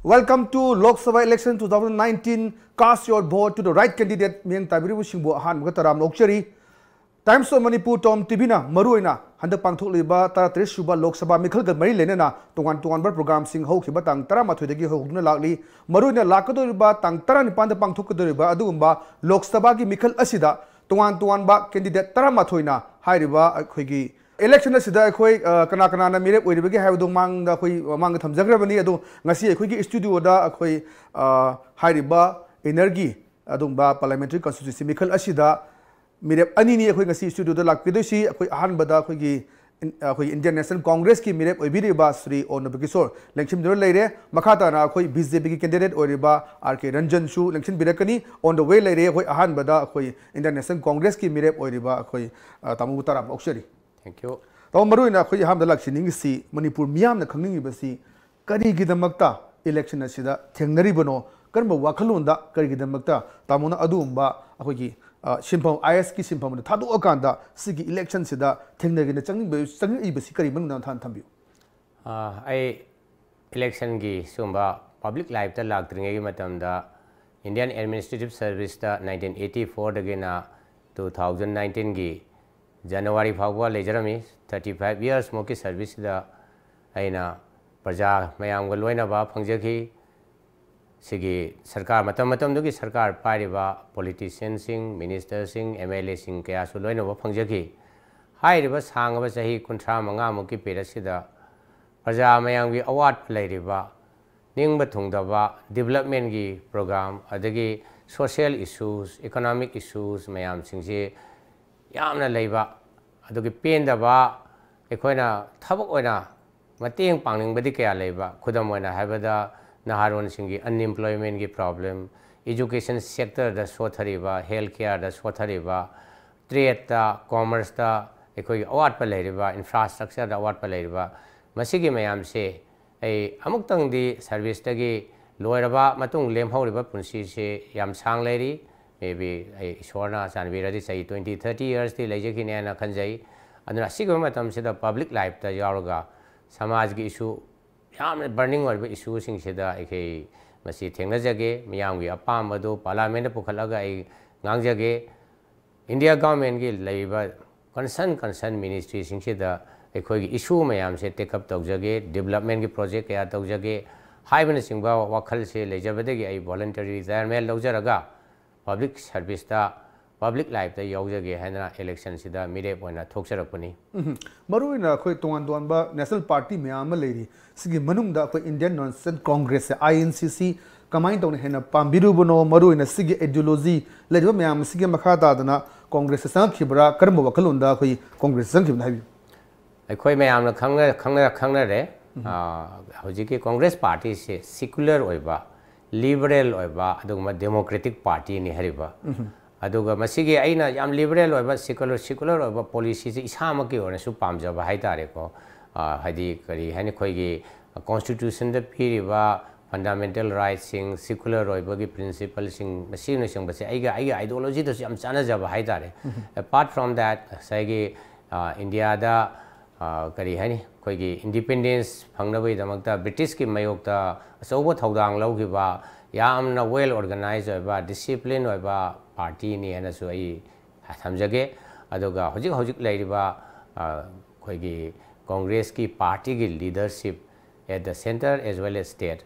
Welcome to Lok Sabha election 2019. Cast your vote to the right candidate. Miang Tabiru Singbo Han Gataram Lokchari. Times of Manipur Tom Tibina, Maruina, Handa Pangtuk Liba, Tara Shuba Lok Sabha, Mikhail Mari Lenena, to one program sing Hoki Batang, Taramatu de Hoguna Lagli, Maruina Lakaduriba, Tang Taran Panda Pangtuk Riba, Adumba, Lok Sabagi Mikhail Asida, to one ba candidate Taramatuina, Hiriba, Quigi. Election asida khoi kana kana na mire oiribagi haibdu mang da khoi mang tham jagrabani adu ngasi khoi studio da khoi hairiba energy adum ba parliamentary constituency mikhal asida mire ani ni khoi ngasi studio da lakpidosi khoi ahan bada khoi Indian National Congress ki mire oibiriba Sri Onabikisor lengchim dur leire makhata na khoi BJP ki candidate oiriba RK Ranjan Shu lengchin birakani on the way leire khoi ahan bada khoi Indian National Congress ki mire oiriba khoi tamu taram okshari. Thank you. Now, Maruina, we have the election see Manipur Miam the Kangi Basi, Kari Gidamakta, election asida, Tengaribano, Karma Wakalunda, Kari Gidamakta, Tamuna Adumba, Ahogi, Shimpam, ISK Shimpam, the Tadu Okanda, Siki election sida, Tengar in the Changi Basi Kariban Tantambu. I election gi Sumba, public life the Lagring Matam, the Indian Administrative Service, the 1984 Dagina 2019 gi. January Fagwa Lejarami 35 years Moki service the Aina Praja Mayam Galwena Ba Pangjaki Sigi Sarkar Matamatam Duki Sarkar Pariba politicians sing ministers sing MLA sing Kaya Suloina Pangjaki High Rivers Hang of Sahi Kuntra Manga Moki Pedasida Praja Mayam award play riba Ning Batungdaba development gi program Adagi social issues economic issues Mayam Singsi Yamna Leva, Adoki Pain the Ba, Equina, Taboina, Mating Panging Badika Leva, Kudamoina Habada, Naharon Singi, unemployment problem, education sector, the Swatariba, healthcare, the Swatariba, trade, commerce, the Equi award palariba, infrastructure, the award palariba, Masigi Mayam say, a Amuktang di service tagi, Loeraba, Matung Lemho River Punsi, Yam Sang lady. Maybe a Shorna and we ready say 20-30 years the Lajaki and Kanjai and the Sigamatam said the public life the Yaroga Samaj issue Yam burning or issues in Shida Eke Masi Tenglajage, Miyangi Apamado, Parliament Pukalaga, Nangjage, India government gil labor concern ministries in Shida Eko issue Mayam said take up Togjage, development project at Togjage, high ministering Wakal say Lajabadegi, a voluntary retirement Lojaraga. Public service the public life the Yogage Hana election sida mide point Toxerapani. Maruina Koituanba National Party Miama lady, Sigi Manunda Indian National Congress, INCC, combined on Hena Pambirubono, Maruina Sigi ideology, Lejo Miam Sigi Makata, Congress Sankibra, Karmo Kalunda, Congress Sankib. I quite Mayam Kangare, Hojiki Congress Party is secular oiba. Liberal oiba adugma democratic party ni hariba aduga masigi aina yam liberal oiba secular oiba policy se isama ki ora su pamjaba haitare ko hadi kari hani khoigi constitution da piriba fundamental rights sing secular oiba gi principles sing masina sing base aiga ideology to yam chana jaba haitare apart from that saigi India da kari hani khoigi independence phangnabai damakta British ki mayokta Sobo Todang Logiba, Yamna well organized by discipline by party ni and so I Hamjage, Adoga, Hojik Ladiba, Kogi Congress ki party leadership at the center as well as state.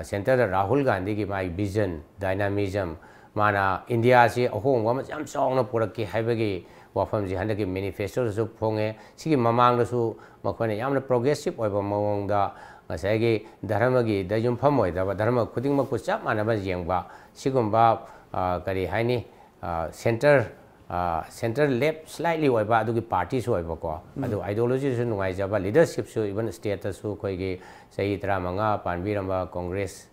Center Rahul Gandhi ki my vision, dynamism, Mana India si a home woman, I'm song of Puraki Habagi, Wafam Jihandaki manifestos of Ponge, Siki Mamang su Makone Yamna progressive over Monga. Masagi Dharmagi, the Jumpamoy, the Dharma putting Makuchap and Abaz Yangba, Sigumba, Kari Haini, center left slightly Waiba, Duki parties Waibako, ideologies and Waijaba, leadership, so even status who Koigi, Say Tramanga, Panviramba, Congress,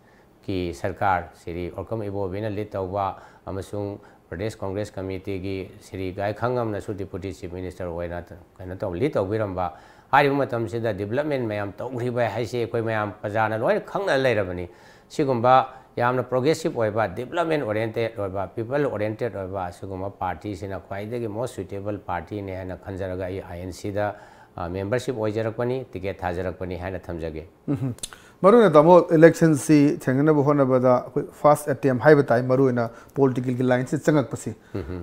Ki Sarkar, Siri, or come Ibo, Vina Litova, Amasung, Pradesh Congress Committee, Siri Gai Kangam, Nasu Deputy Chief Minister, Wainat, and Lito Viramba. I remember the development mayam to riba Hasi, Koyam Pazana, Loy Kanga Lerabani, Sigumba, Yam progressive or development oriented or people oriented or Suguma parties in a quite the most suitable party in a Kanjaraga INC the membership Ojarakani, Ticket Hajarakani, Hana Tamjage. Maruna tamo election si thengna bo hona bada first attempt hai batai maruna political lines changak pasi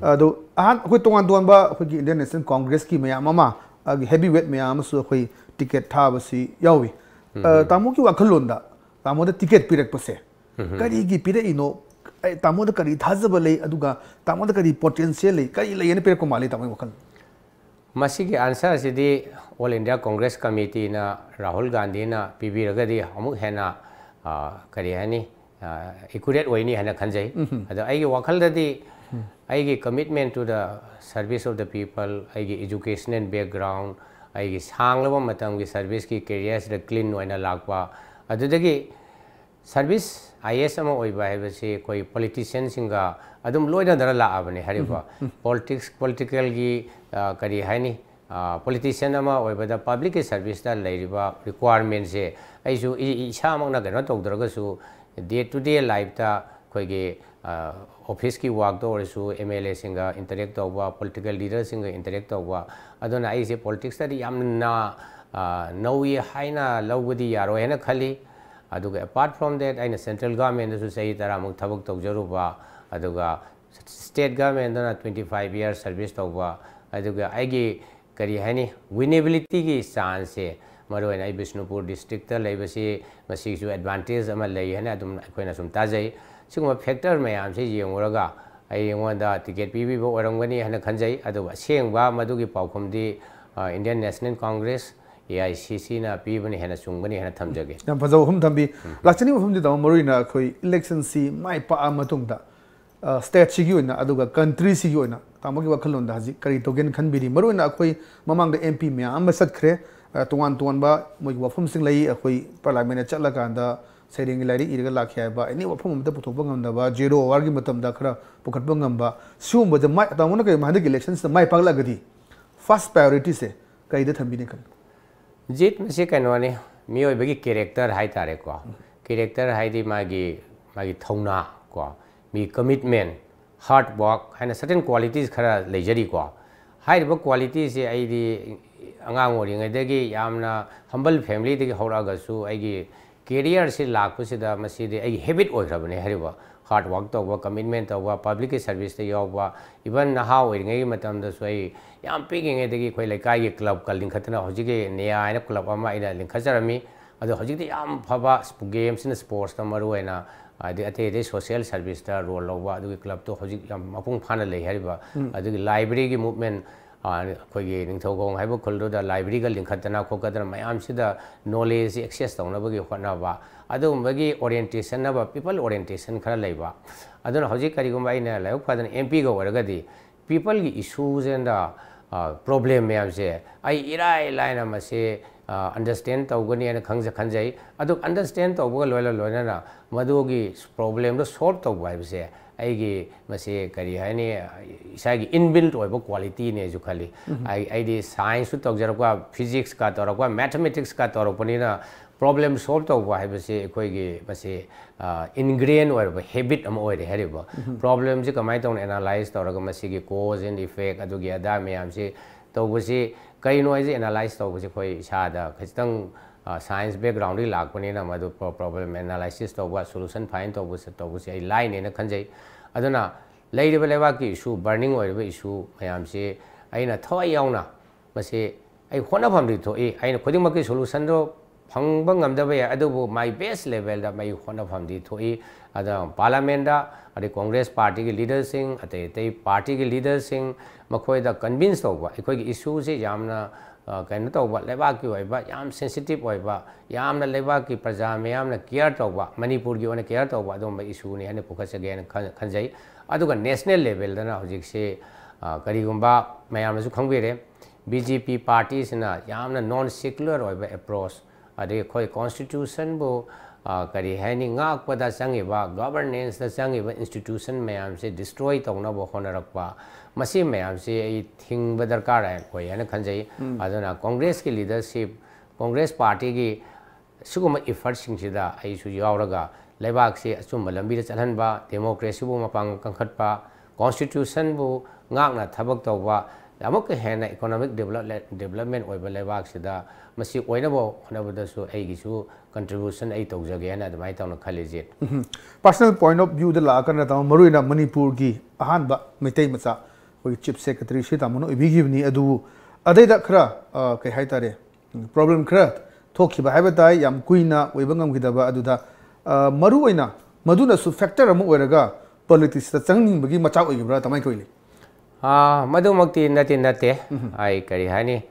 ado ahan koi tongan don ba koi Indian National Congress ki maya mama heavyweight maya su koi ticket tha basi yawi tamo ki wakhalon da tamo da ticket pirak pase kari gi pire ino tamo da kari thazaba lei aduga tamo da kari potential lei kari lei ne pirak ko mali tamo wakhal masi ki answer sidi All India Congress Committee na Rahul Gandhi na PB ragadi amuk hena kari hani accurate way ni hena khanjai ado ai gi wakhal dadi ai gi commitment to the service of the people ai gi educational background ai gi sanglaba matam gi service ki careers the clean oina lakpa ado dagi service IS ama oiba hai base koi politician singa adum loina dara la abane hariba political gi kari hani politician ama oibada public service da leiriba requirement se aisu isa makna gana tawdraga su day to day life ta koi ge office ki work do orisu MLA singa interact tawba political leaders singa interact tawba adona ai se politics ta yamna nawi haina lawbudi yaro hena khali aduga apart from that aina central government su sei tara muk thabak tawjaruba aduga state government na 25 years service tawba aduga aigi kari hani winnability ki chance se maroi na Bishnupur district ta leibasi masi su advantage ama lei hana adum koina sum tajai siguma factor mayam se yengoraga ai yengonda ticket pibi bo orangani hana khanjai adu sengba madugi paukhumdi Indian National Congress AICC na pibani hana sungani hana thamjage yam phajau hum thambi lakchani hum di da maroi na khoi election si mai pa amatung da state si gi na aduga country si gi na tamogi wakhalon da haji kari togen khanbiri maroi na khoi mamang da MP mya am sat khre tuan tuan ba moi wafum sing lai khoi parliament chatla kan da sering lari irga lakhya ba ani wafum am da puthok ngam da ba zero hour gi matam da khara pukhat ba ngam ba sum ba mai tamona kai mahdi elections da mai pagla gadi first priority se kai da thambi ne kan jit mase kanwani mioi bagi character hai tare ko character hai di magi thongna ko mi commitment hard work and certain qualities khara lejari ko hai ba qualities se ai di angang ori ngai dagi yamna humble family dagi horaga su ai gi career se lakpu se da masi de ai habit oi khrabane hariba hard work to commitment to public service te yawa even na how oi ngai matam da su ai yam picking ngai dagi khoi laikai gi club kal lingkhatna hoji ge neya ina club ama ina lingkhajarami ado hoji de yam phaba games in sports ta maru ina ade social service ta role lowa adu club to hoji yam mapung phana lei hariba adu library gi movement koi gi ningthogong haibo khuldo da library ga lingkhatna khokadra mayam sida knowledge access tawna bagi khona ba adu bagi orientation na ba people orientation khara leiba aduna hoji kari gumba ina layo phadan MP ga waragadi people gi issues and problem mayam se ai irai line ma se understand tawgani ana khangja khanjai adu understand tawba loila loina na madugi problem do solve tawba se aigi mase kari hani isagi inbuilt oiba quality ne ju khali ai di science su tawjarakwa physics ka torakwa mathematics ka toropani na problem solve tawba hai base koi gi mase ingrained oiba habit am oire hariba problem ji kamai tawna analyze toraga mase gi cause and effect adu gi ada mayam se tawbasi kai no ai analyze tawbasi koi sada khistang science background ri lakpani na madu problem analysis tawba solution find tawbasi ai line na khanjai aduna leiriba leba ki issue burning oiriba issue mayam se aina thawai yauna mase ai khona phamdi thoi aina khoding makki solution ro phangba ngamdaba ya adubu my best level da mai khona phamdi thoi ada parliament da ade congress party ki leaders sing ate party ki leaders sing makhoi da convince tawba ekoi ki issue se yamna kaino tawba leba ki oiba yam sensitive oiba yamna leba ki praja mayamna care tawba manipur gi ona care tawba adom issue ni hane pukha again khanjai aduga national level da na hojik se kari gumba mayam su khangbere BJP parties na yamna non secular oiba approach ade khoi constitution bo kari hani ngak pada changiba governance da changiba institution mayam se destroy tawna bo honarakpa masi mayam se ai thingba darkar hai koi ana khanjai aduna congress ki leadership congress party gi suguma effort sing sida ai su yawraga lebak se achum lambi da chalhan ba democracy bu mapang kangkhat pa constitution bu ngak na thabak tawba amok hena economic development oiba lebak sida masi oinabo honabada su aigi su contribution ai tawjage ana admai tawna khalije personal point of view da la kan ta maruina manipur gi ahan ba metai macha koi chief secretary shi ta mono ibigi ni adu adai da khra kai hai tare problem khra thokhi ba haiba tai yam kuina oiba ngam gidaba adu da maruina maduna su factor amu oiraga politics ta changning bagi macha oigibra tamai koili madumukti nate ai kari hani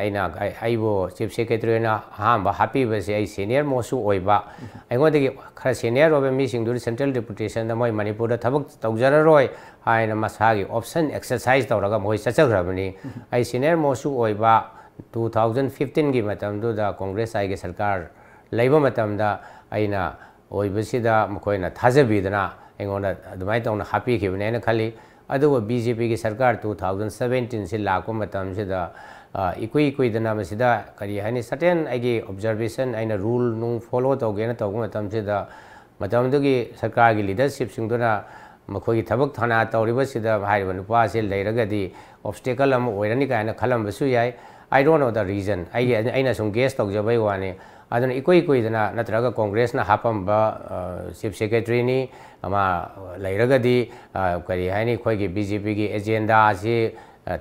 aina aibo chief secretary na hamba happy base ai senior mosu oiba aingodi khara senior obe mi singdur central deputation da moi manipur da thabak tawjara roi haina masagi option exercise tawraga moi sachaghrabani ai senior mosu oiba 2015 gi matam du da congress ai ge sarkar laiba matam da aina oibasida makoina thajabidana aingonda adumai tawna happy khibne na khali अदुवा BJP की सरकार 2017 से लाको मतम से दा equi दना मसिदा करी Honey certain आगे ऑब्जर्वेशन आइना रूल नु फॉलो तौगे न तौगो मतम से दा मतम दुगी सरकार की लीडरशिप सिंगदना मखोगी थबक थाना तौरिबा सिदा हाइबा नुपा से लेरगदी ऑब्स्टेकल अम ओइरनी कायना खलमबसु याय I don't know the reason आइना सुम गेस तौजबई वाने aduna ikoi dana natraga congress na hapamba chief secretary ni ama lairagadi kari hani khoi gi bjp gi agenda si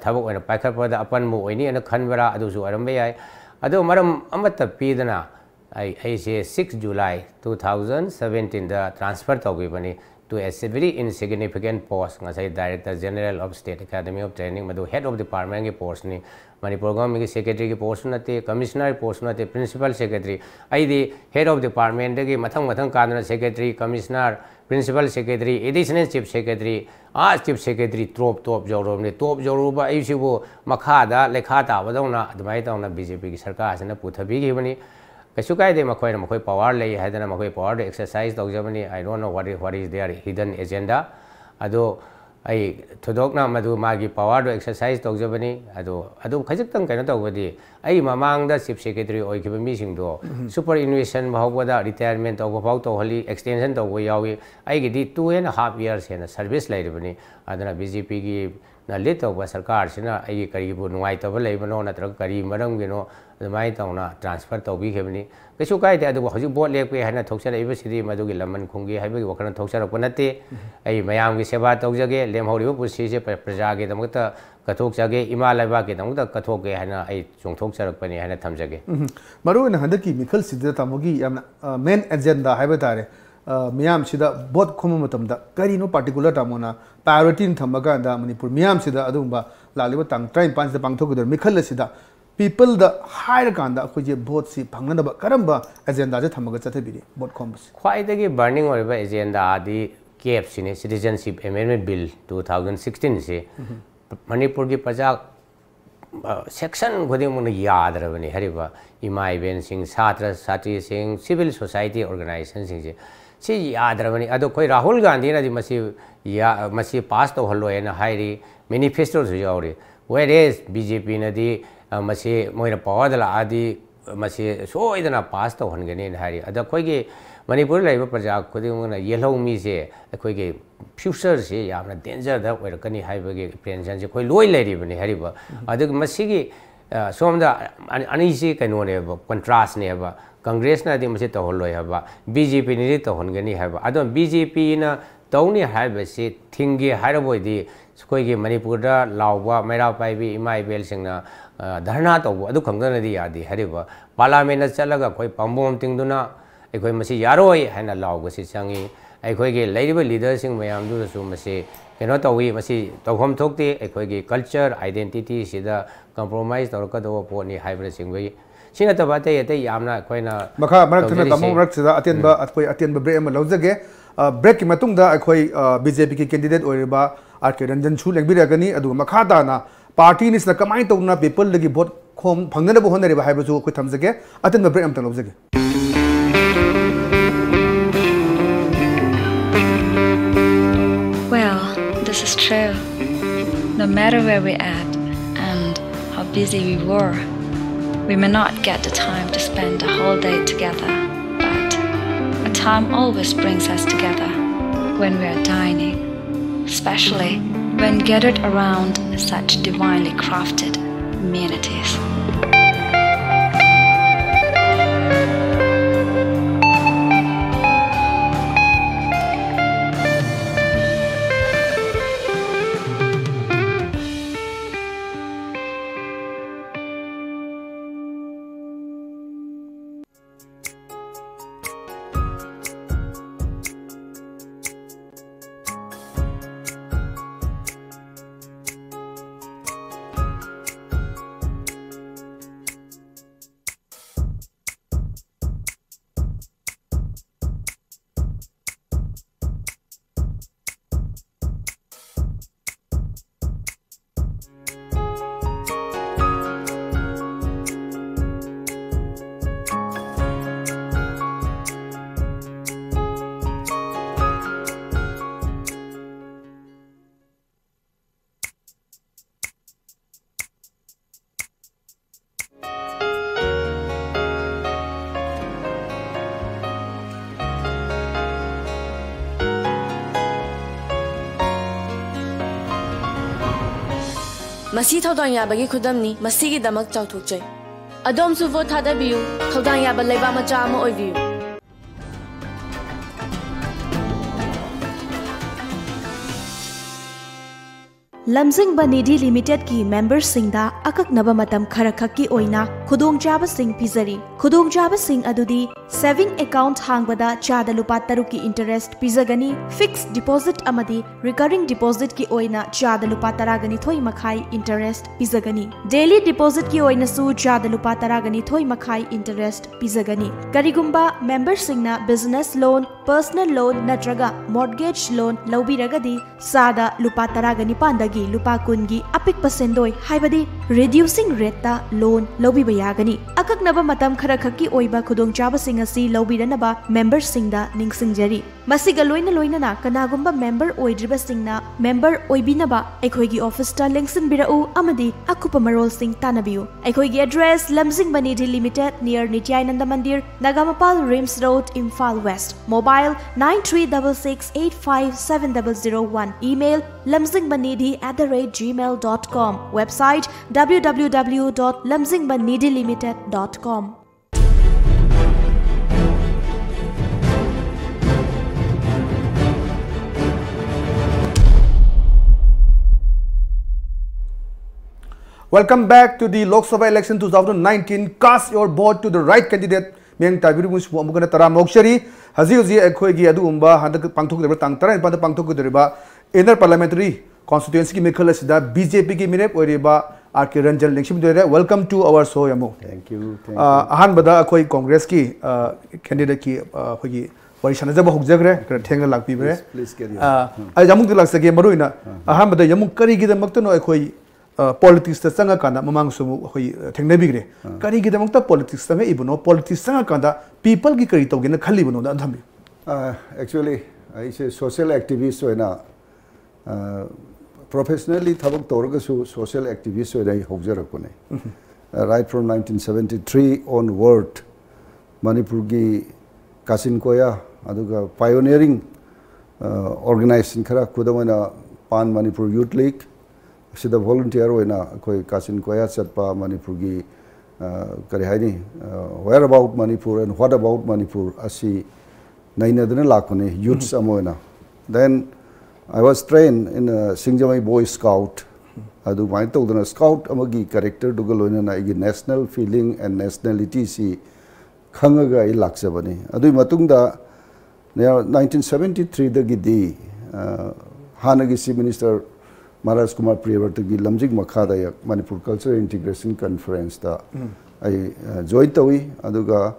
thabuk oina paikharpa da apan mu oini ana khanbara adu su arambe yai adu maram amata pidana ai se 6 july 2017 da transfer tawgi bani to a very insignificant post ngasai director general of state academy of training madu head of department ki post ni manipur government ki secretary ki post nate commissioner post nate principal secretary ai di head of department ki mathang kadana secretary commissioner principal secretary additional chief secretary chief secretary top jawroba ai sibu makha da lekha ta badona admai tauna bjp ki sarkar asina puthabi gi bani kasu kai de makoi power lei hadana makoi power exercise tawjabani I don't know what is their hidden agenda ado ai thodokna madu magi power do exercise tawjabani ado khajak kaina tawbadi ai mamang da chief secretary oi kiba mi sing do superannuation bahawada retirement tawba pau tawhali extension tawbo yawi ai gi di 2.5 years hena service lairibani adana bjp gi na lit tawba sarkar sina ai kari bu nuai tawba leibano natra kari maram gi no adamai tawna transfer tawbi khebani kasu kai de adu hojik bot lekpe hana thoksara iba sidi madu gi laman khungi haiba gi wakana thoksara ko nate ai mayam gi seba tawjage lemhori bu pusi se praja ge damata kathok jage ima laiba ge damata kathok ge hana ai chungthok charak pani hana thamjage maru na handaki mikhal sidda tamogi yamna main agenda haiba tare miyam sida bot khoma matam da kari no particular tamona priority thamaga da manipur miyam sida adumba laliba tang 35 da pangthok da mikhal sida people the higher kanda khoje bot si phangna ba karamba agenda je thamaga chathabiri bot khombs khwai dagi burning oriba agenda adi cap sine citizenship amendment bill 2016 se manipur gi praja section goding mun yadrabani hariba imai ben sing satra sati sing civil society organization sing je si yadrabani ado koi rahul gandhi na di masi pass to hallo ena hairi manifesto su yawri whereas bjp na di masi moira power dala adi masi soidana pass to hongani hari ado koi ge manipur laiba praja goding mun yellow mi se koi ge future se yamna danger da oirakani haiba ge apprehension se koi loi lairibani hariba ado masi gi somda ani se kaino ne contrast ne ba congress na di masi to holloi haba bjp ni to hongani haba ado bjp na tawni haiba se thingi hairaboi di koi ge manipur da lawba maira pai bi imai bel singna dharna to adu khangdana di yadi hariba parliament na chalaga koi pambom tingduna ekoi masi yaroi haina lawga si changi ekoi ge laiba leader sing mayam du su masi keno tawi masi tawhom thokte ekoi ge culture identity sida compromise tawka do poni hybrid singbai sina tabate yate yamna koina makha marak thuna tamong rak sida atenba break ma lawjage break ki matung da ekoi bjp ki candidate oiriba rk ranjan chu lengbiragani adu makha da na party ni sna kamai tawna people lagi vote khom phangna bo honare ba haiba chu koi thamjage atenba break am ta lawjage Well, this is true. No matter where we're at and how busy we were, we may not get the time to spend the whole day together, but a time always brings us together when we are dining, especially when gathered around such divinely crafted amenities. Masi thaudang yabagi khudamni masigi damak chawthukjai adom su vote thadabiu thaudang yaba leiba macha ama oibiu lamjingbanidi limited ki members singda akaknaba matam khara khakki oina khudongchaba sing pizari khudongchaba sing adudi saving account hangbada chada lupa taruki interest pizagani fixed deposit amadi recurring deposit ki oina chada lupa taragani thoi makhai interest pizagani daily deposit ki oina su chada lupa taragani thoi makhai interest pizagani karigumba members singna business loan personal loan natraga mortgage loan lobiragadi sada lupa taragani pandagi lupa kungi apik pasendoi haibadi reducing rate ta loan lobiba yagani akaknaba matam khara khakki oiba khudongchaba sing asi lobiranaba members singda ningsingjari masiga loina loina na kanagumba member oidriba singna member oibinaba ekhoigi office ta lengsin birau amadi akupa marol sing tanabiu ekhoigi address lamjingbanidi limited near Nityananda Mandir Nagamapal Rims Road Imphal West mobile 9366857001 email lamjingbanidi@gmail.com website www.lamjingbanidilimited.com. Welcome back to the Lok Sabha election 2019. Cast your vote to the right candidate. Meng Tabiru Musmu Amugana Taram Lokshari, Haziuzi Ekoigi Adu Umba, Handak Pangtuk the Tangtara, and Panta Pangtuk the Riba, Inner Parliamentary Constituency Mikolas, the BJP Minep, Oriba, Arkiranjal Nixim. Welcome to our show, Yamu. Thank you. Ahan Bada Akoi Congress ki candidate ki Hogi, Varishanaza Hogzagre, Tangle Lak Pibre. Please carry on. I Yamuk the Laksaki Maruina, Ahan Bada Yamukari the Makano Ekoi. Politics ta sanga kanda mamang sumu hoi thengna bigre kari gi damok ta politics ta me ibuno politics sanga kanda people gi kari to gena khali buno da thambi Actually I say social activist hoina professionally thabak torga su social activist hoina hobjarakone right from 1973 onward Manipur gi Kasin Koya aduga pioneering organization khara kudamana Pan Manipur Youth League Sida volunteer hoina koi Kasin Koya chatpa Manipur gi kari haini where about Manipur and what about Manipur asi nainadana lakone youths amoina then I was trained in Singjamai Boy Scout adu mai todana scout amagi character dugaloina na igi national feeling and nationality si khangaga I laksabani adu matungda 1973 da gidi hanagi si minister Maharaj Kumar Priyavartagi Lamjing Makhada yak Manipur Cultural Integration Conference da I joined tawi aduga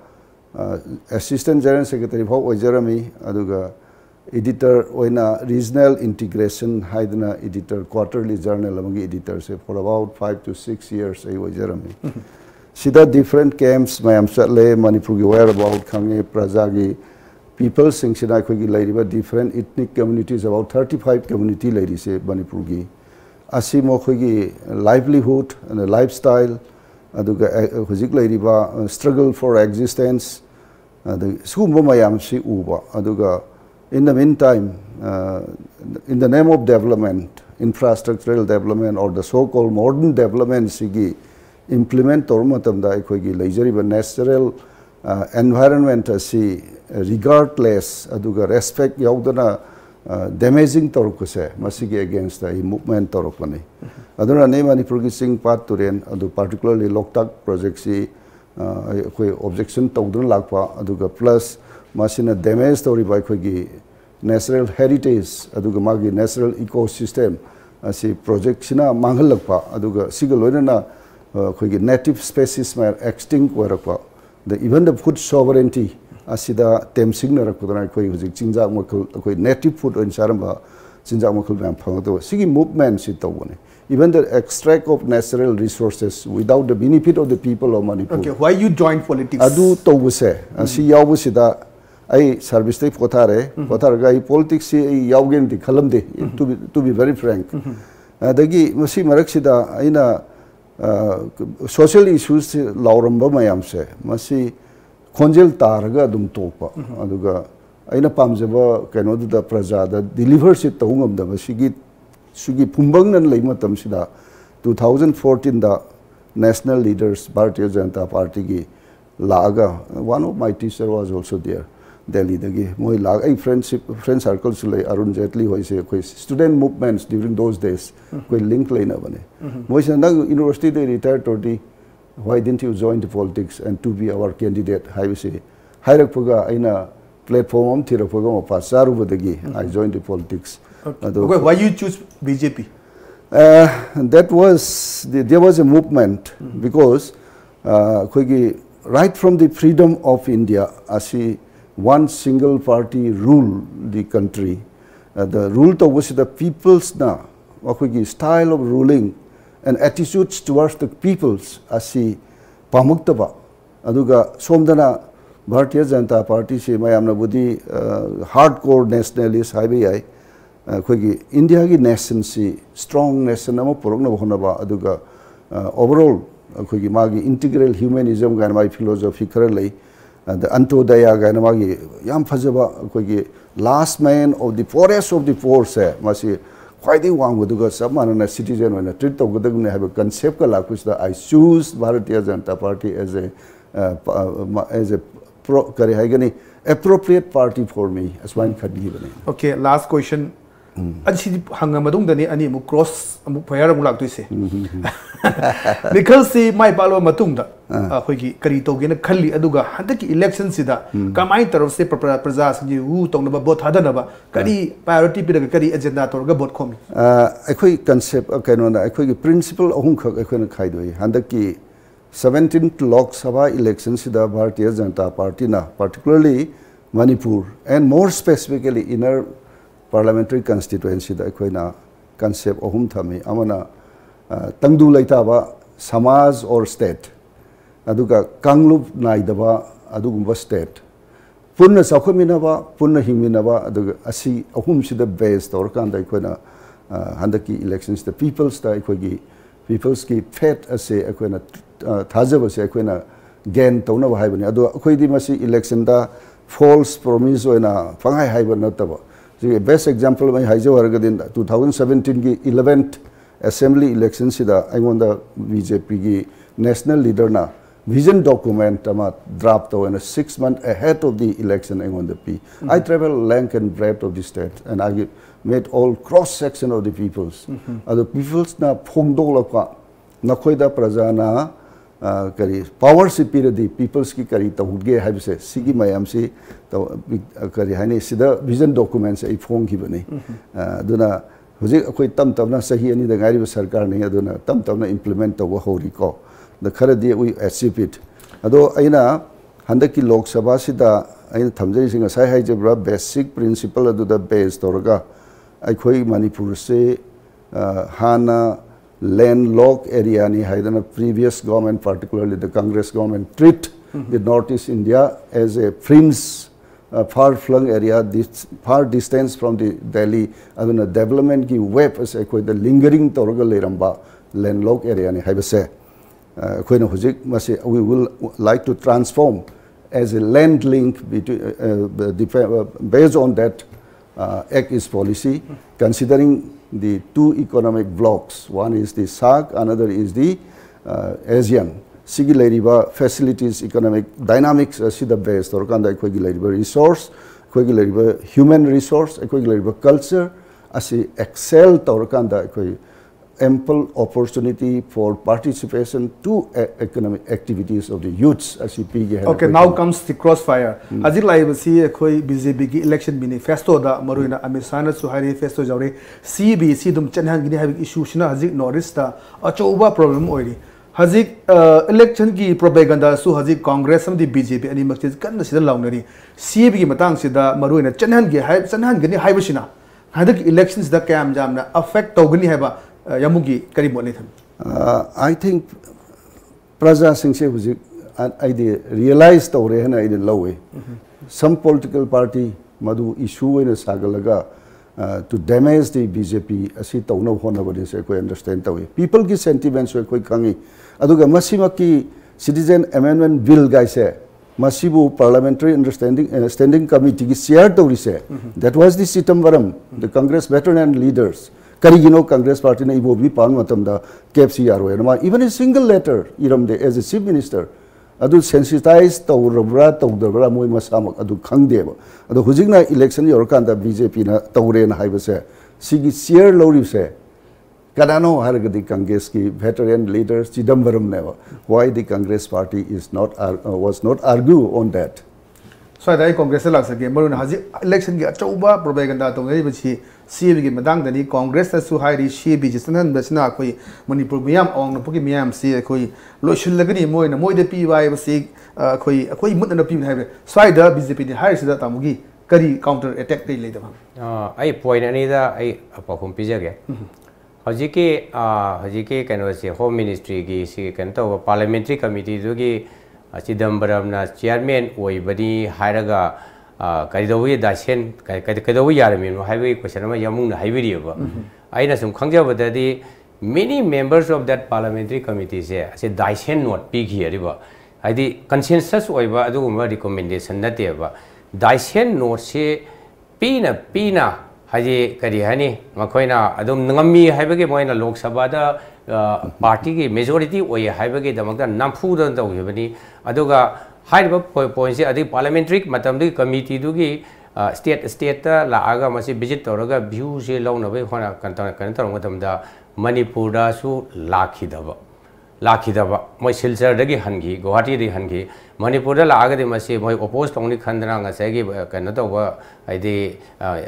Assistant General Secretary bhau oijarami aduga editor oina Regional Integration haidna editor quarterly journal amagi editor se for about 5 to 6 years I oijarami sida different camps mayam chatle Manipur gi whereabout khange prajagi people singshina khogi lairiba different ethnic communities about 35 community lairi se Manipur gi asimo khogi livelihood and lifestyle aduga hojik lairiba struggle for existence the sumba mayam si uba aduga in the meantime in the name of development infrastructural development or the so-called modern development sigi implement tormatamda aikoigi leijariba natural environment asi regardless aduga respect yaudana damaging torukuse masigi against the movement torukani aduna ne Manipur gi sing part turen adu particularly Loktak project si koi objection tawdun lakpa aduga plus masina damage tori by koi natural heritage aduga magi natural ecosystem asi project sina manghal lakpa aduga sigal loina koi native species ma extinct warakpa the even the food sovereignty asida temsing na rakudana koi hujik chinjak makul koi native food in saramba chinjak makul bam phangdo sigi movement si tawone even the extract of natural resources without the benefit of the people of Manipur. Okay, why you join politics? Adu tawuse asi yawusida ai service tay pothare ga politics si yawgen di khalamde to be very frank dagi masi maraksida aina social issues lauramba mayam se masi khonjel targa adum topa aduga aina pamjaba kaino da praja da deliver si tawngam da masigi sugi pumbang nan lei matam sida 2014 da national leaders Bharatiya Janata Party gi laga one of my teacher was also there Delhi dagi moi lag ai friend circle sulai Arun Jetli hoise koi student movements during those days koi link leina bane moi sa university they retired toti why didn't you join the politics and to be our candidate haibse hairak puga aina platform thira puga ma pasaru badagi I joined the politics. Okay, why you choose BJP? That was there was a movement because right from the freedom of India, asi one single party rule the country. The rule to was the people's na style of ruling and attitudes towards the peoples asi pamuktaba. Aduga somdana Bharatiya Janata Party se mayamna budi hardcore nationalist haibai India gi nation si strong nation ama porokna bahonaba aduga overall khoi magi integral humanism ga my philosophy kharalei the antodaya ga magi yam phajaba khoi last man of the poorest of the poor se masi khwaidai wang aduga samana citizen ona treat to godagune have a concept ka lakus da I choose Bharatiya Janata Party as a kare haigani appropriate party for me as one khadgi bane. Okay, last question. Ansi hanga madung dani ani mu cross mu fire mu lak tuise because si mai palo matung da khoi kari to ge na khalli aduga handaki election sida kamai taraf se praja sinji hu tong na vote hadana ba kari priority piraga kari agenda torga vote khomi akhoi concept kaino na akhoi principle ahum khak akhoi na khai doi handaki 17th Lok Sabha election sida Bharatiya Janata Party na particularly Manipur and more specifically inner parliamentary constituency da akoina concept ahum thami amana tangdu laitaba samaj or state aduga kanglup naidaba adugumba state punna sakhaminaba punna hingminaba aduga asi ahum sida based or kan da akoina handaki elections the people's da akogi people's ki fate ase akoina thajaba se akoina gain tawna ba haibani adu akoidi masi election da false promise oina pangai haibana taba the best example my haije wargadin 2017 ki 11th assembly election sida I won the BJP ki national leader na vision document ama draft to and 6 months ahead of the election I won the P I travel length and breadth of the state and I met all cross section of the peoples the peoples na phongdo lakwa nakhoida prajana kari power sipira di peoples ki kari tawge habse sigi mayam si kari hani sida vision documents ai phong ki bani aduna hoji akoi tam na sahi ani da gari sarkar nei aduna tam na implement tawa hori ko the kharadi we achieve it ado aina handaki Lok Sabha sida aina thamjai singa sai hai jebra basic principle adu da base torga aikoi Manipur se hana landlocked area ni haidana previous government particularly the Congress government treat the Northeast India as a fringe far flung area this far distance from the Delhi aduna development ki web as the lingering torga leramba landlocked area ni haibase koina hujik masi we will like to transform as a land link between based on that act is policy considering the two economic blocks. One is the SAARC, another is the ASEAN. Sigi lairiba facilities, economic dynamics asida based or kanda equigi lairiba resource, equigi lairiba human resource, equigi lairiba culture, asi excel or kanda equigi ample opportunity for participation to economic activities of the youths as Okay, now comes the crossfire. As it like see koi BJP election manifesto da maruina amisana suhari manifesto jawre CBC dum chanhan gini have issues na hazik notice da achoba problem oiri hazik election ki propaganda su hazik Congress sam di BJP ani makchis kan sida lawnari CB ki matang sida maruina chanhan gini haibasina hadik elections da kam jamna affect togani haiba yamugi kari bolne tham I think praja singh se huzik I realized tawre hana I lowe some political party madu issue in sagalaga to damage the BJP asi tawna hona bodi se ko understand tawi people ki sentiments we koi kangi aduga masimaki citizen amendment bill guy se masibu parliamentary understanding standing committee ki share tawri se that was the Sitambaram the Congress veteran and leaders Karigino Congress Party na ibo bi pan matam da KFCR ma even a single letter iram de as a chief minister adu sensitized tawrabra tawdabra moi masamak adu khangdeba adu hujigna election yorkan da BJP na tawre na haibase sigi share lori se kadano haragadi Congress ki veteran leaders Chidambaram neva why the Congress Party is not was not argue on that so that Congress lag sake maruna haji election ki achauba propaganda tongai bachi CB ki madang dani Congress ta su hairi CB jisanan basina koi Manipur miyam ong no puki miyam si koi loishul lagani moi na moi de PY basi koi mut na pi haibe swai da BJP ni hairi sida tamugi kari counter attack dei le da ai point ani da ai apahum pijage hajiki kano se home ministry gi si kan to parliamentary committee du gi Chidambaram na chairman oibadi hairaga kaidawi dasen kaidawi yarmin highway question ma yamung na highway ba aina sum khangjabada di many members of that parliamentary committee se daisen not pig here ba haidi consensus oiba adu ma recommendation na te ba daisen note se pina haji kari hani makoina adum ngami haibage moina Lok Sabha da party ki majority oi haibage damakda nampu da tawibani aduga haiba point se adi parliamentary matam di committee du gi state ta laaga masi visit toraga view se launa be khona kan tar matam da Manipur da su lakhidaba moi silchar dagi hangi Guwahati di hangi Manipur da laaga de masi moi oppose tongni khandana nga sagi kan to ba aidi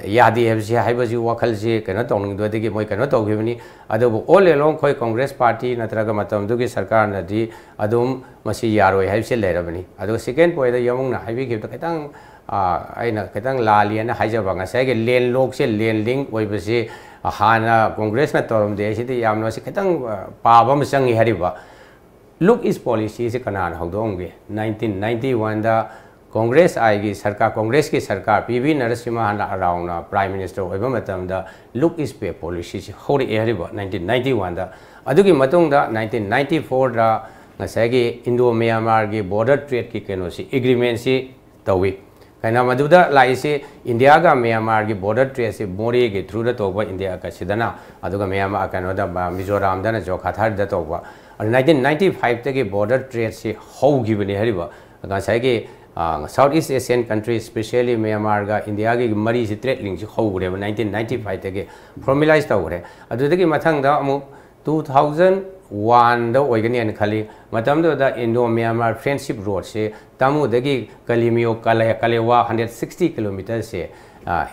yadi fc haiba ji wakal ji kan tong do de gi moi kan to gibani adu all along khoi Congress party natraga matam du gi sarkar na di adum masi yaroi haibse lerabani adu second point da yamung na haibi gi to ketang aina ketang laliana haijaba nga sagi len lok se len link oi basi hana Congress na torom de sidi yamno se ketang paba msangi hariba look is policy se kanan hogdong ge 1991 da Congress aigi sarkar Congress ki sarkar PV Narasimha hana around prime minister oiba matam da look is pay policy se hori hariba 1991 da adugi matung da 1994 da ngasagi Indo Myanmar gi border trade ki keno si agreement si tawi kaina maduda laise India ga Myanmar gi border trade se more gi through da toba India ka sidana aduga Myanmar kano da Mizoram da na jokhathar da toba 1995 te gi border trade se hogi bani hariba ga sai gi Southeast Asian countries especially Myanmar ga India gi mari si trade link si hogure 1995 te gi formalize tawre adu gi mathang da amu 2001 da oigani an khali matam da Indo Myanmar friendship road se tamu dagi kalimio kalewa 160 km se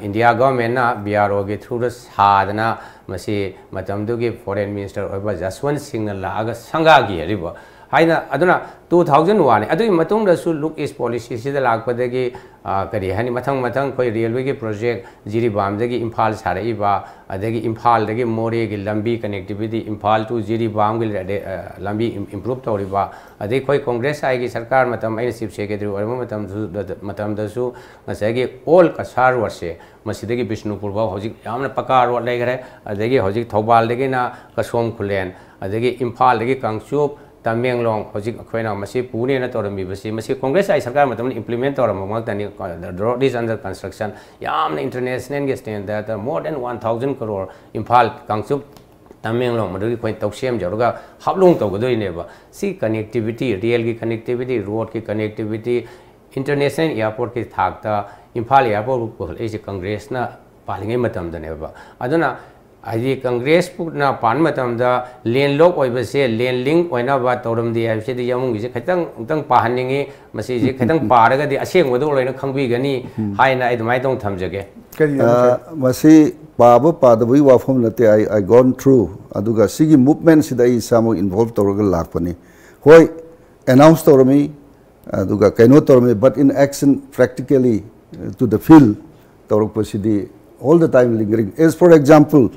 India government na BRO ge through the sadana masi matam gi foreign minister oiba Jaswant Singh la aga sanga gi riba haina aduna 2001 adu matung da su look is policy sida lakpadagi kari hani mathang koi railway ge project jiri bam dagi Imphal sarai ba adagi Imphal dagi more ge lambi connectivity Imphal to jiri bam ge lambi improve tori ba adai koi Congress ai ge sarkar matam ai chief secretary or matam da su ngasagi all kasar warse masidagi Bishnupur ba hojik yamna pakar road lai gare adagi hojik Thobal dagi na Kasom Khulen adagi Imphal dagi Kangchup Tamenglong hojik akhwaina masi pune na torami basi masi Congress ai sarkar matam implement toram tani the road is under construction yamna international ge standard more than 1000 crore Imphal Kangchup Tamenglong maduri khoi toksem jaruga hablong togdoi neba si connectivity rail ki connectivity road ki connectivity international airport ki thakta Imphal airport ko ai Congress na palingai matam daneba aduna ai Congress na pan matam da len lok oi base len link oina ba toram di ai se di yamung gi se khatang tang pahaningi masi je khatang paraga di aseng wadu loina khangbi gani haina ai dumai tong thamjage masi paba padabui wafam nate I gone through aduga sigi movement sida I samo involved toraga lakpani hoi announce torami aduga kaino torami but in action practically to the field torak pasidi all the time lingering as for example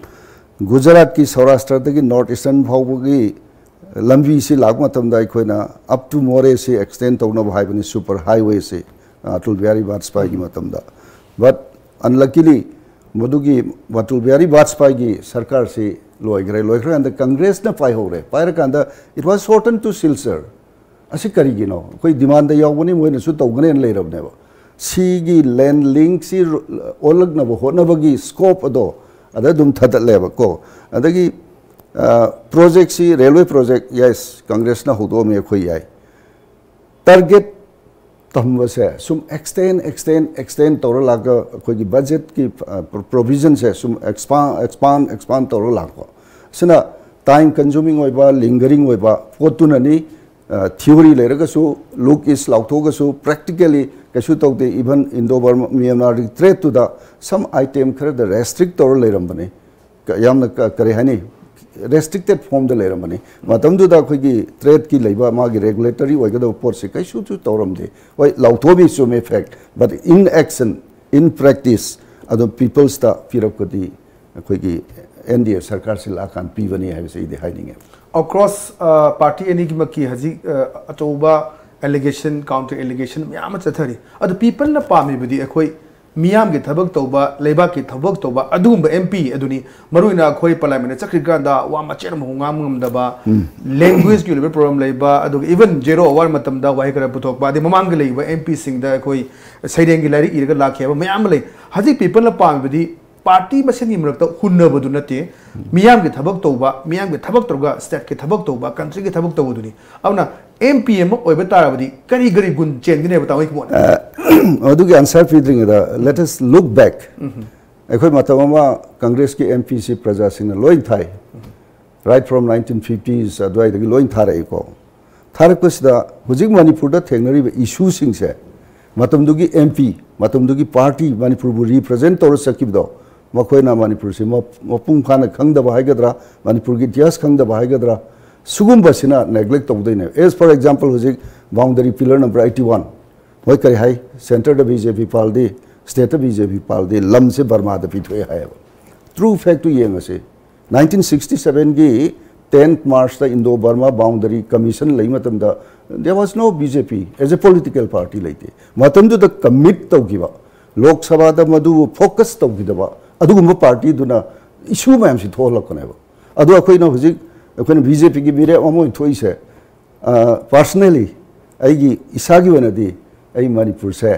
Gujarat ki Saurashtra ki North Eastern Bhawgi lambi si lagma tamda khoina up to more se extend tawna bhaibani super highway se atul biari Vajpayee gi matamda but unluckily modugi atul biari Vajpayee gi sarkar se loigre and the Congress na pai hore paira kanda it was shortened to Silchar asi kari gi no koi demand da yawani moina su tawgane en leirab ne si gi land link si olag na bo hona bagi scope ado ada dum thatat leba ko adagi project si railway project yes Congress na hodo me khoi ai target tamwase sum extend tor laga khoi gi budget ki provision se sum expand tor laga sina time consuming oiba lingering oiba potuna ni theory leraga su look is lauthoga su practically kasu tawde even Indo Myanmar threat to the some item khara the restrict or lerambane yamna kare hani restricted form the lerambane matam du da khoi gi threat ki leiba ma gi regulatory oigada por se kasu tu tawramde oi lauthobi some effect but in action in practice other people's ta pirakodi khoi gi NDA sarkar sil akan pivani hai se ide hiding across party any ki haji atoba allegation counter allegation myam chathari adu people na pami bidi akhoi miyam ge thabak toba leiba ki thabak toba adumba MP aduni maruina akhoi parliament chakri ganda wa macher mhungam ngamdaba language ki level problem leiba adu even zero hour matam da wai kara puthok ba de mamang ge leiba MP sing da akhoi saideng gi lari irga lakheba myam lei haji people na pami bidi party masen gi mrakta hunna badu nate miyam ge thabak toba miyam ge thabak toga state ke thabak toba country ge thabak toba duni awna MPM oiba tarabadi kari gari gun chen gine bataw ik mon adugi answer feeding da let us look back ekhoi matama Congress ki MP si praja sing loin thai right from 1950s adwai da loin thara ko tharak pasda hujik Manipur da thengnari issue sing se matamdugi MP matamdugi party Manipur bu represent tor sakibdo makoina Manipur si mapung khana khangda ba haigadra Manipur gi tias khangda ba haigadra sugum basina neglect of the as for example hujik boundary pillar number 81 hoi kari hai center da BJP paldi state da BJP paldi lam se Burma da pitwe hai true fact to yeng ase 1967 gi 10th March the Indo Burma boundary commission lai matam da there was no BJP as a political party laite matam du da commit tawgiba Lok Sabha da madu focus tawgidaba adugumba party duna issue mayam si tholakone ba adu akhoi na hujik अखोन BJP की बिरे अमोय थोई से personally आइगी इसागी वनदी आई मणिपुर से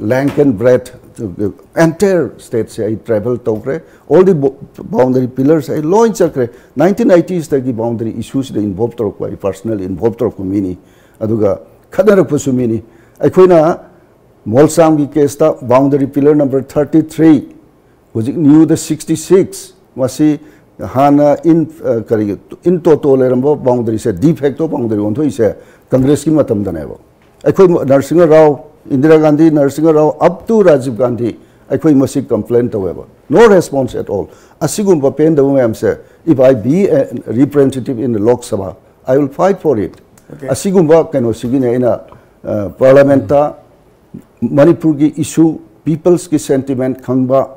length and breadth entire state से आई travel तोकरे all the boundary pillars I launch चक्रे 1980s तक की boundary issues de involved तोक आई personally involved तोक मिनी अदुगा खदर पसु मिनी अखोना मोलसाम की केस ता boundary pillar number 33 was new the 66 वसी Hana in toto leramba boundary se de facto boundary on thoi se Congress ki matam danebo akhoi Narasimha Rao Indira Gandhi Narasimha Rao up to Rajiv Gandhi akhoi masi complaint taweba no response at all asigum ba pen da am se if I be a representative in the Lok Sabha I will fight for it asigum ba kano sigine ina parliamenta Manipur ki issue people's ki sentiment khangba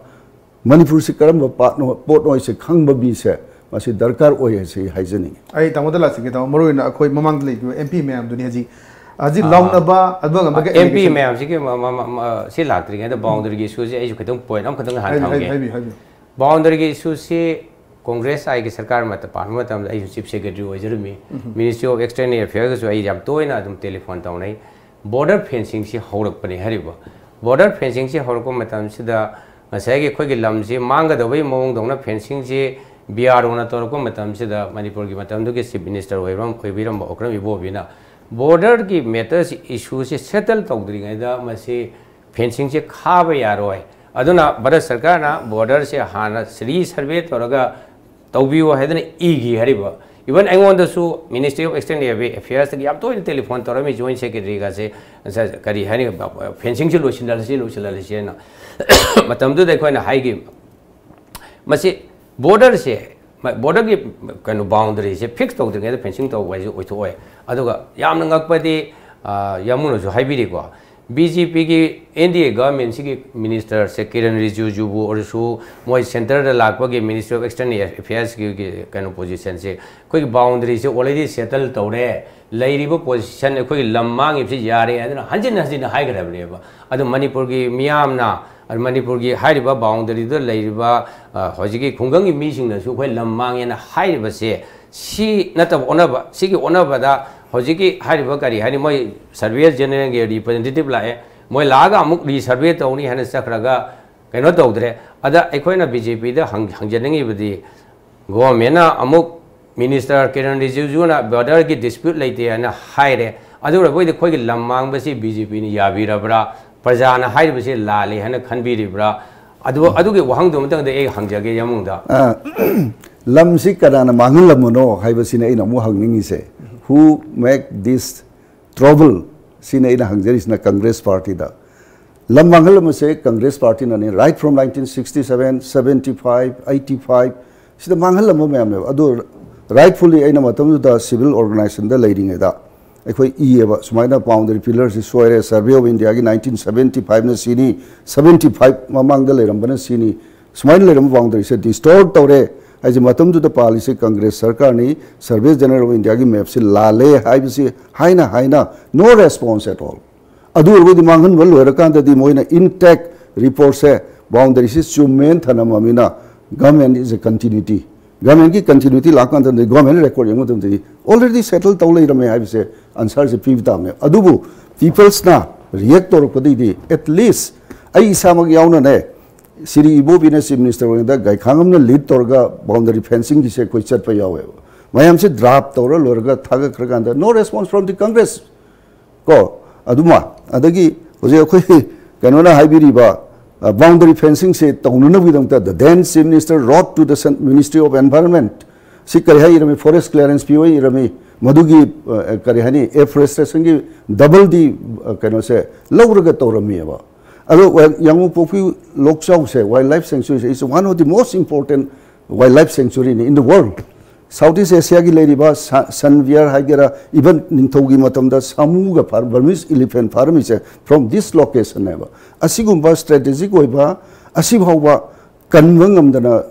Manipur se karam pot noi se khang babi se masi darkar oi se hygienic ai tamodala se ta maroina akhoi mamang le MP ma'am dunia ji aji launa ba adbang ba MP ma'am ji ke se latri ga boundary gi issue je ai khadang point am khadang han thang ge boundary gi issue se Congress ai ki sarkar mat pan matam ai chief secretary oijermi Ministry of External Affairs ai jam toina adum telephone tawnai border fencing si horak pani hariba border fencing si horak matam sida ngasai gi khoi gi lam si manga da bai mong dongna fencing si BRO na tor ko matam sida Manipur gi matam du gi chief minister oiram khoibiram okram ibo bina border ki matters issue si settle tawdri ngai da masi fencing si khaba yaroi aduna Bharat Sarkar na border se hana sri survey toraga tawbiwa hedna igi hariba even angon da su Ministry of External Affairs ki am to telephone torami joint secretary ga se kari hani fencing si losinal si na matam du dekhoi na hai gi masi border se border ki kanu boundary se fix tawdri ngai da fencing taw wai oi thoi aduga yamna ngakpadi yamuno ju haibiri ko BJP ki NDA government ki minister se Kiran Rijiju bu or su moi center da lakpa ki Ministry of External Affairs ki kind position se koi boundary se already settle tawre lairibo position koi lammang ipsi yare adna hanjin hai garabne ba adu Manipur ki miyamna Manipur ki hairiba boundary da lairiba hojiki khungang ki mi sing na su koi lammang yana hairiba se si natab onaba si ki onaba da hojiki hairiba kari hani moi Surveyor General ge representative lae moi laga amuk ri survey tawni hana sakraga kaino tawdre ada ekhoina BJP da hangjanengi budi government na amuk Minister Kiran Rijiju na border ki dispute laite ana haire adu ra boi de khoi gi lammang basi BJP ni yabirabra prajana hairiba se lale hana khanbiribra adu ge wahang do mtang de e hangjage yamungda lam si kadana mangul lamuno haibasina ina mu hangningi se who make this trouble sina ina hangjaris na Congress party da lam mangal ma se Congress party na ne right from 1967 75 85 sida mangal lam ma am adu rightfully aina matam da civil organization da leading da ekhoi eba sumaina boundary pillars is soire survey of India gi 1975 na sini 75 mamang da leram bana sini sumaina leram boundary se distort tawre as a matam to the policy Congress Sarkar ni Service General of India ki map se lale haina no response at all adu urgo di mangan wal werakan da di moina intact report se boundary is chumen thana mamina government is a continuity government ki continuity lakan da government record yang matam di already settled tawle rame have se answer se pivta me adubu people's na react or ko di at least ai samag yauna ne Siri Ibo Bina Chief Minister da gai khangam na lead torga boundary fencing ki se koi chat pa yawe mayam se draft tora lorga thaga khraga no response from the Congress ko aduma adagi oje khoi kanona haibiri ba boundary fencing se taununa bidang ta the then Chief Minister wrote to the Ministry of Environment si kari hai irami forest clearance pi oi irami madugi kari hani afforestation ki double di kano se lawraga torami ba Young Popi Lok Sabha wildlife sanctuary is one of the most important wildlife sanctuary in the world. Southeast Asia ki lady ba Sanvier Hagera even Nintogi Matamda Samuga Burmese elephant farm is from this location never. Asigumba strategic weba Asibhova Kanwangam dana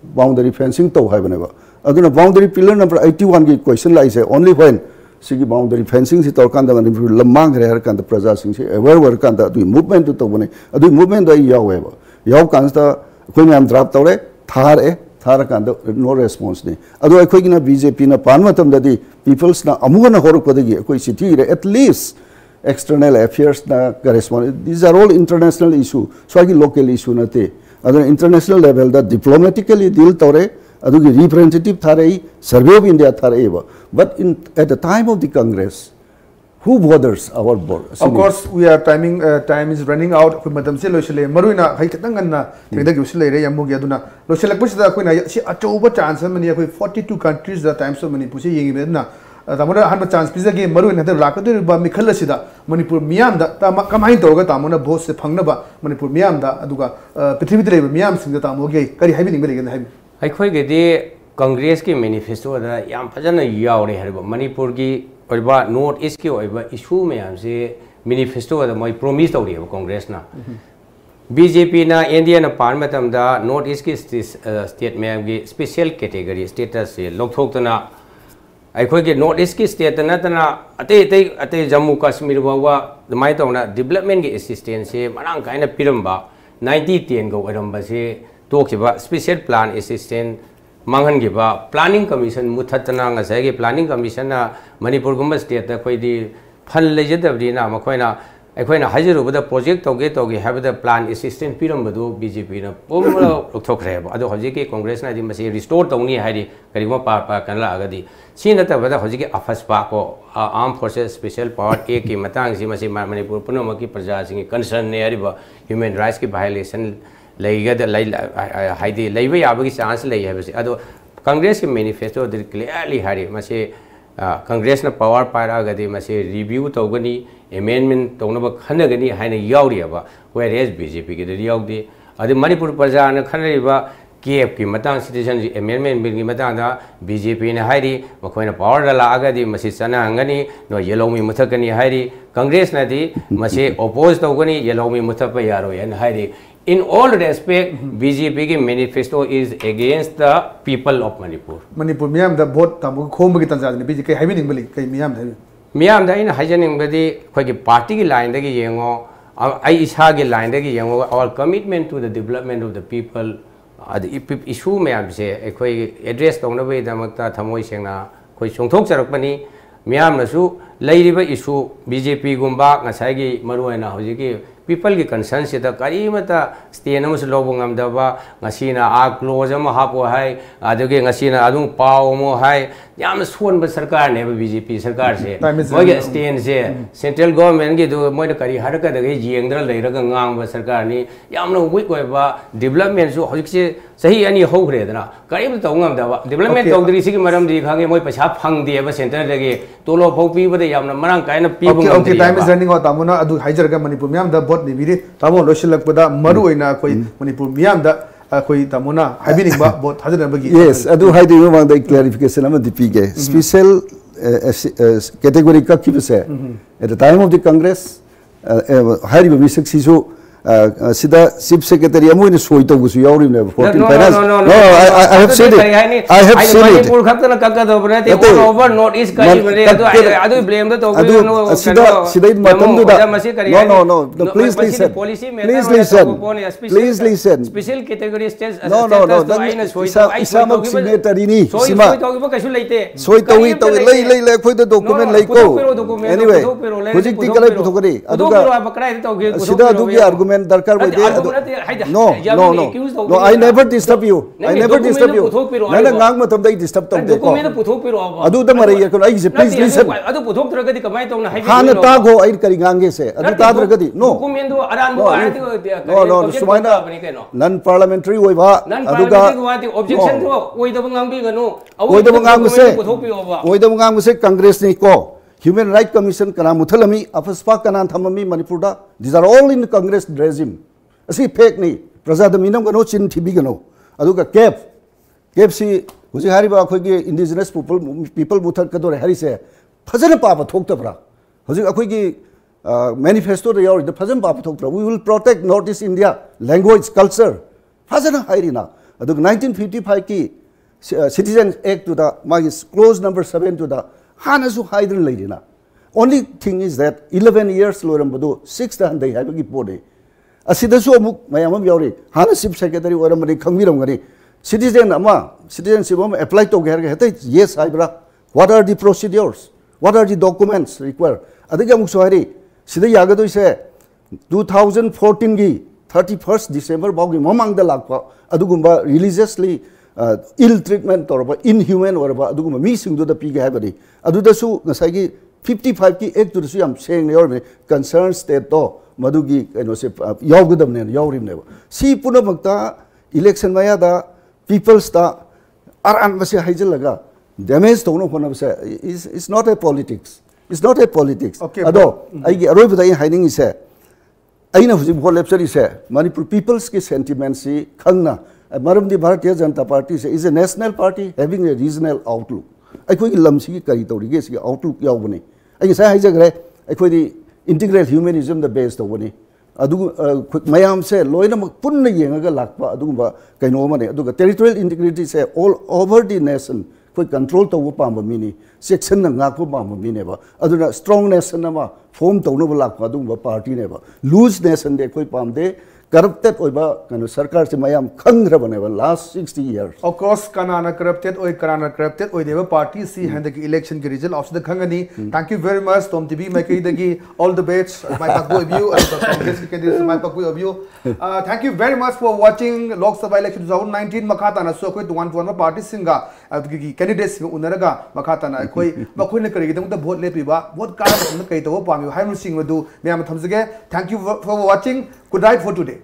boundary fencing to have never. Again, boundary pillar number 81 question lies only when Sigi boundary fencing si torkanda ngani lamang re kan da praja sing si aware work kan da du movement to bone adu movement da yaw kan da koi nam drop tawre thar kan da no response ni adu koi gina BJP na panmatam da di peoples na amugana horuk padagi koi city re at least external affairs na correspond these are all international issue so agi local issue na te adu international level da diplomatically deal tawre adugi representative tharei survey of India tharei but at the time of the Congress who bothers our board of course we are time is running out koi madam se loisle maruina hai katang ganna theda gi usle re yamu gi aduna loisle pusida koi na si achoba chance mani koi 42 countries the times of Manipur se yengi bedna tamona han chance pizza ge maruina da lakadu ba mikhal sida Manipur miyam da kamai toga tamona vote se phangna ba Manipur miyam da aduga prithvi de miyam sing da tamo ge kari haibi ning be ge अखोई गदे कांग्रेस की manifesto दा याम फजन यावरे हरबा मणिपुर की ओइबा north east की ओइबा issue में हमसे manifesto दा मोय प्रॉमिस तौरी है कांग्रेस ना बीजेपी ना इंडिया ना पार्लियामेंट दा नॉर्थ ईस्ट की स्टेट में की स्पेशल कैटेगरी स्टेटस से लोकथोक्तना अखोई के नॉर्थ ईस्ट की स्टेट ना अते जम्मू कश्मीर बावा दमाय तौना डेवलपमेंट की असिस्टेंस से मनांग कायना पिरंबा 90-10 को ओरंबा से स्पेशल प्लान असिस्टेंट मांगनगिबा प्लानिंग कमीशन मुथतना ngasai gi planning commission na manipur gumba state da khoi di फल लेजदबदीना मखोइना अखोइना हाजिरुबदा प्रोजेक्ट तोगे हाबदा प्लान असिस्टेंट पिरमबदो बीजेपी ना पोमला लुथोखरेब अदो हजिके कांग्रेस ना दि मसे रिस्टोर तौनी हाइदि करिगो पा कनला अगदि सी नतबदा हजिके अफसपा को आर्म फोर्सेस स्पेशल पावर ए की मतंग सी मसे मणिपुर पुनमकी प्रजा सिंग कंसर्न ने हरिबा ह्यूमन राइट्स की वायलेशन लेगद हाइदि लेबा याबगी चांस ले हैबसे अदो कांग्रेस के मैनिफेस्टो दि क्लियरली हारि मसे कांग्रेस ना पावर पाइरागदी मसे रिव्यू तौगनी अमेंडमेंट तौनब खनगनी हाइना यावरिबा वेरेज बीजेपी के यावदे अदि मणिपुर प्रजा ना खनरिबा केएफ की मतंग सिटीजन अमेंडमेंट बिल की मतंग दा बीजेपी ने हाइरी मखोइना पावर दा लागदी मसे चनांगनी नो येलोमी मुथकनी हाइरी कांग्रेस ना दि मसे ओपोज तौगनी येलोमी मुथप यारो N हाइरी in all respect BJP ki manifesto is against the people of Manipur miyam da vote tamu khom gi tanza ni BJP kai habining bali kai miyam da ina hajaning badi khoi gi party gi line da gi yengo ai isa gi line da gi yengo our commitment to the development of the people issue miyam se khoi address tawna be da makta thamoi sengna khoi chongthok charakpani miyam na su leiriba issue BJP gumba ngasai gi maruaina hoji gi people की concern से तो करी मता stand में लोग गमदबा ngasina a close ama hapo hai aduge ngasina adung pau mo hai yam suon ba sarkar ne BJP sarkar se moge state se central government gi do moi kari har ka de jengdra leira ga ngang ba sarkar ni yam no weak oi ba development su hojik se sahi ani ho gre dana kari ba tong ngam da ba development tongdri si gi maram di khange moi paisa phang de ba center de ge tolo phau pi ba de yam na marang kai na pi ba okay time is running out amuna adu haijar ga manipur myam da bot ni biri tamo loshilak pada maru oina koi manipur myam da koi tamuna habining ba bot hajar ba gi yes adu haidi ma da clarification ama dipige special category ka ki se at the time of the congress hairi ba misek sisu sida chief secretary amoine soi to gusu yauri ne 14 finance no I have said it I have said it manipur khakta kakka do bane te all over north east kari bane adu blame da to no sida matam du da no please listen special category status no isama signatory ni sima soi to lei khoi da document lei ko anyway hojik ti kalai puthokari aduga sida adugi argument darkar by no I never disturb you nana ngang ma tam dai disturb tam de ko adu da mari ko ai please listen adu puthok tragadi kamai tong na hana ta go ai kari ngange se adu ta tragadi no document do aran bo no sumaina non parliamentary oi ba adu ga objection do oi da ngang bi ganu oi da ngang se congress ni ko Human Rights Commission kana muthalami afaspa kana thamami Manipur da these are all in the Congress regime asi fake ni praja da minam gano chin thibi gano aduga cap si huji hari ba khoi gi indigenous people muthal ka dore hari se phajana pa ba thok ta pra huji akhoi gi manifesto da yaw the phajana pa thok tra we will protect Northeast India language culture phajana hari na aduga 1955 ki Citizens Act to the magis clause number 7 to the Hanasu Hydra Ladina. Only thing is that 11 years Lorambado, 6th and they have a gipode. A citizen, my Amam Yori, Hana Sip Secretary or Amari Kangiramari, citizenship apply to Gargate. Yes, Ibra. What are the procedures? What are the documents required? Adikam Suari, Sida Yagado say 2014 gi 31st December Bogi Mamang the Lakpa, Adugumba religiously. Ill treatment or inhuman or aduguma missing to the pig habari. Aduda su Nasagi 55 ki egg to the Siam saying your concerned state to Madugi and was Yogudam and Yorim never. See Punamakta election Mayada people star are Anvasi Hajalaga. Damage to no one of say it's not a politics. It's not a politics. Okay. Ado I arrive with the hiding is a I know what lecture is a Manipur people's sentiments see Kangna. Maram the Bharatiya Janata Party is a national party having a regional outlook. I could Lamsi Karito, outlook Yavani. I say, I could integrate humanism the best of one. Adu Mayam say, Loina Punna Yanga Lakpa, Adumba, Kainomane, Aduga territorial integrity say all over the nation, could control to Wupamba Mini, section and Nakupamba Mineva, other strong nation, form to Novalakpa Dumba party never, loose nation they could palm day. corrupted oiba kanu sarkar se mayam khangra baneba last 60 years. Of course, Kanana corrupted oi deva party see hand the election ki result of the khangani. Thank you very much Tom TV mai kai dagi all the best my pakku of you and Congress ki candidate my pakku of you. Thank you very much for watching Lok Sabha election 2019 makhata na so koi tuan party singa ki candidates unaraga makhata na koi makoi na kari dang vote le piba vote ka na kai to pami hai mu sing du me am thamjage. Thank you for watching. Good night for today.